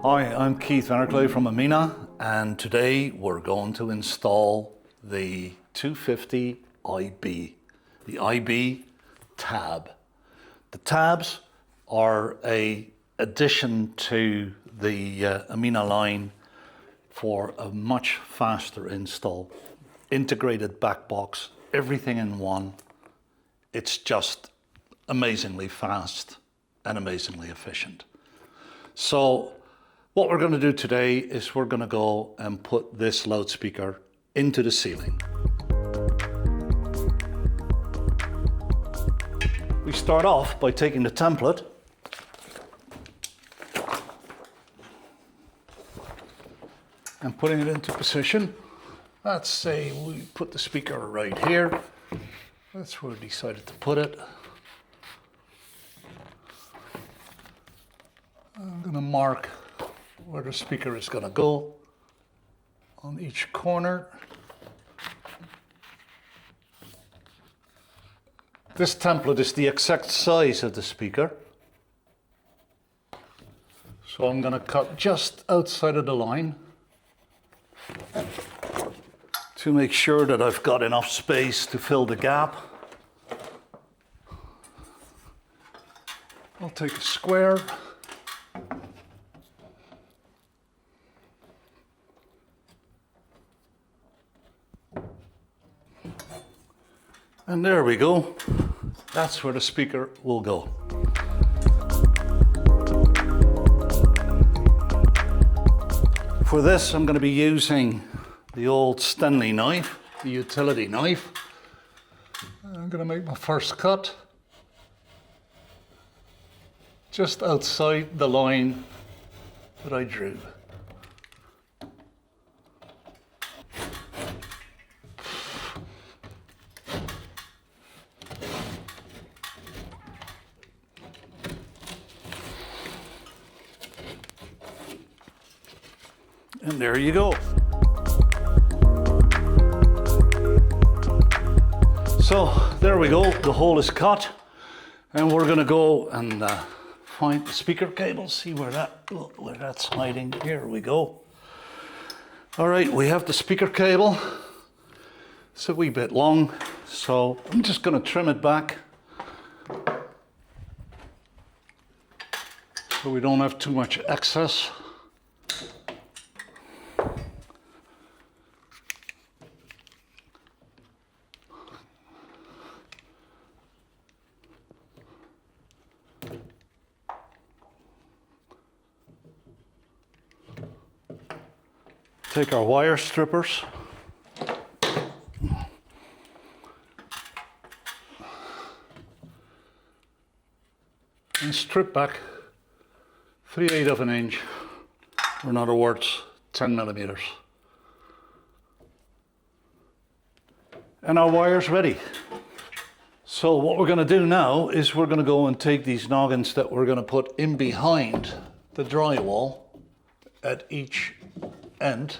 Hi, I'm Keith Vannerclay from Amina, and today we're going to install the 250 IB, the IB tab. The tabs are an addition to the Amina line for a much faster install. Integrated backbox, everything in one. It's just amazingly fast and amazingly efficient. So what we're going to do today is we're going to go and put this loudspeaker into the ceiling. We start off by taking the template and putting it into position. Let's say we put the speaker right here. That's where we decided to put it. I'm going to mark where the speaker is going to go on each corner. This template is the exact size of the speaker. So I'm going to cut just outside of the line to make sure that I've got enough space to fill the gap. I'll take a square. And there we go. That's where the speaker will go. For this, I'm going to be using the old Stanley knife, the utility knife. I'm going to make my first cut just outside the line that I drew. And there you go. So there we go, the hole is cut, and we're gonna go and find the speaker cable, see where that's hiding. Here we go. All right, we have the speaker cable. It's a wee bit long, so I'm just gonna trim it back so we don't have too much excess. Take our wire strippers and strip back 3/8 of an inch, or in other words, 10 millimeters. And our wire's ready. So what we're going to do now is we're going to go and take these noggins that we're going to put in behind the drywall at each end,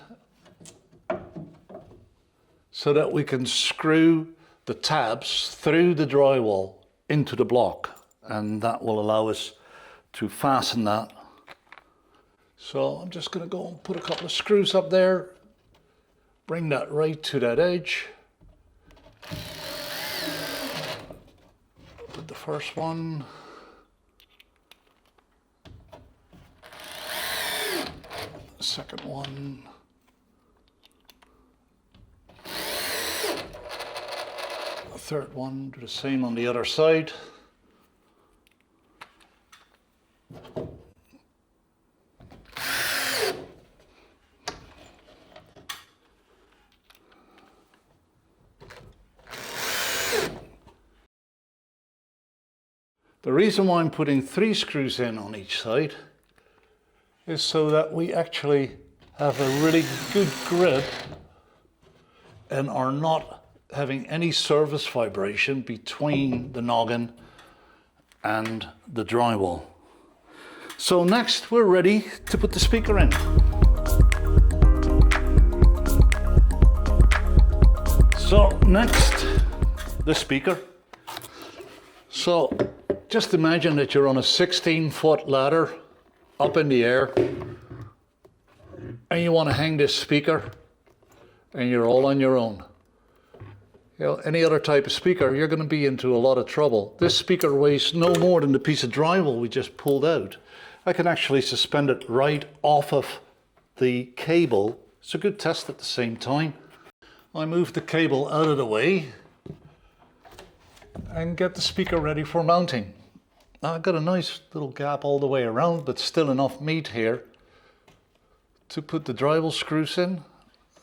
so that we can screw the tabs through the drywall into the block, and that will allow us to fasten that. So I'm just going to go and put a couple of screws up there, bring that right to that edge. Put the first one. Second one. The third one, do the same on the other side. The reason why I'm putting 3 screws in on each side is so that we actually have a really good grip and are not having any surface vibration between the noggin and the drywall. So next we're ready to put the speaker in. So next, the speaker. So just imagine that you're on a 16-foot ladder up in the air and you want to hang this speaker and you're all on your own. You know, any other type of speaker, you're going to be into a lot of trouble. This speaker weighs no more than the piece of drywall we just pulled out. I can actually suspend it right off of the cable. It's a good test at the same time. I move the cable out of the way and get the speaker ready for mounting. Now I've got a nice little gap all the way around, but still enough meat here to put the drywall screws in.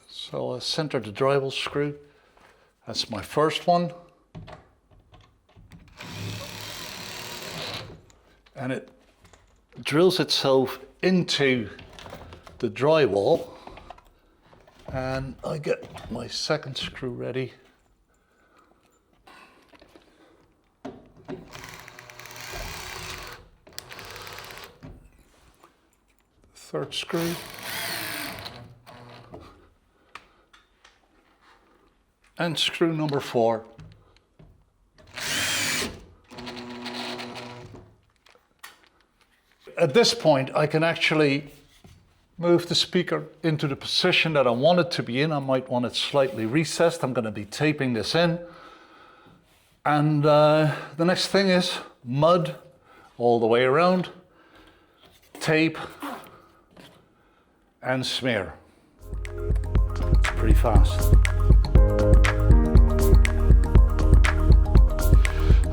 So I center the drywall screw. That's my first one. And it drills itself into the drywall. And I get my second screw ready. Third screw. And screw number 4. At this point, I can actually move the speaker into the position that I want it to be in. I might want it slightly recessed. I'm going to be taping this in. And the next thing is mud all the way around, tape, and smear. It's pretty fast.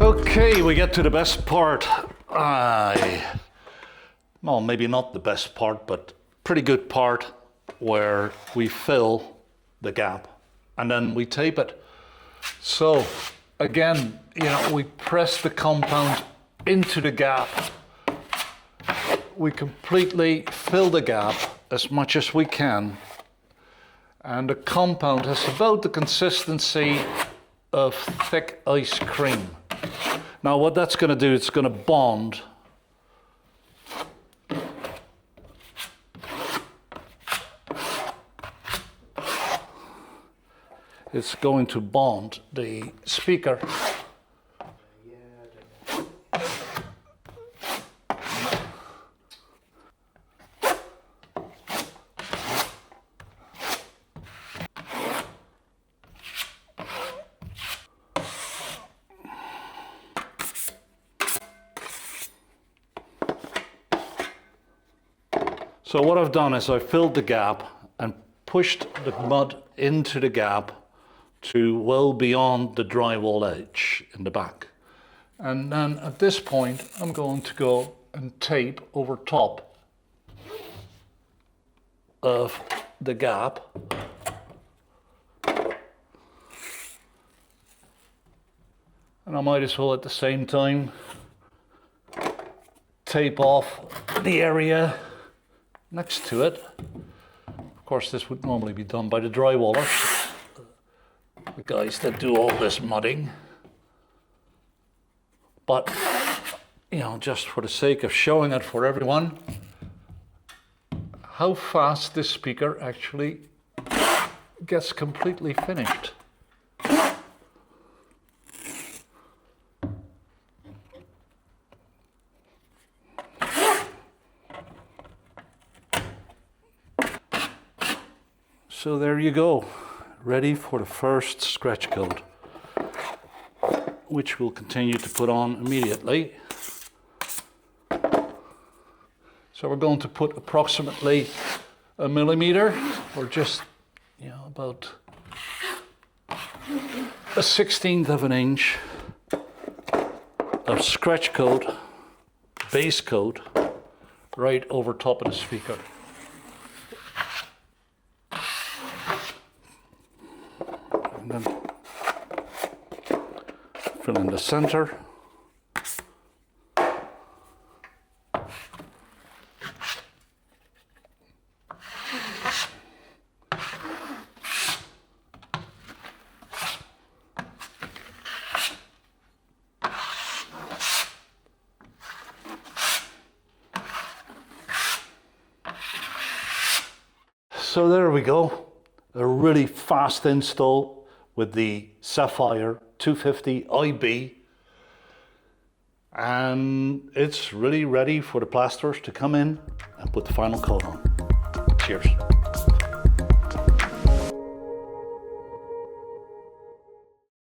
Okay, we get to the best part. Well, maybe not the best part, but pretty good part where we fill the gap and then we tape it. So again, you know, we press the compound into the gap. We completely fill the gap as much as we can. And the compound has about the consistency of thick ice cream. Now what that's going to do, it's going to bond. It's going to bond the speaker. So what I've done is I filled the gap and pushed the mud into the gap to well beyond the drywall edge in the back. And then at this point, I'm going to go and tape over top of the gap. And I might as well at the same time tape off the area next to it. Of course, this would normally be done by the drywallers, the guys that do all this mudding. But, you know, just for the sake of showing it for everyone, how fast this speaker actually gets completely finished. So there you go, ready for the first scratch coat, which we'll continue to put on immediately. So we're going to put approximately 1 millimeter, or just, you know, about 1/16 of an inch of scratch coat, base coat, right over top of the speaker. And then fill in the center. So there we go, a really fast install with the Sapphire 250 IB, and it's really ready for the plasterers to come in and put the final coat on. Cheers.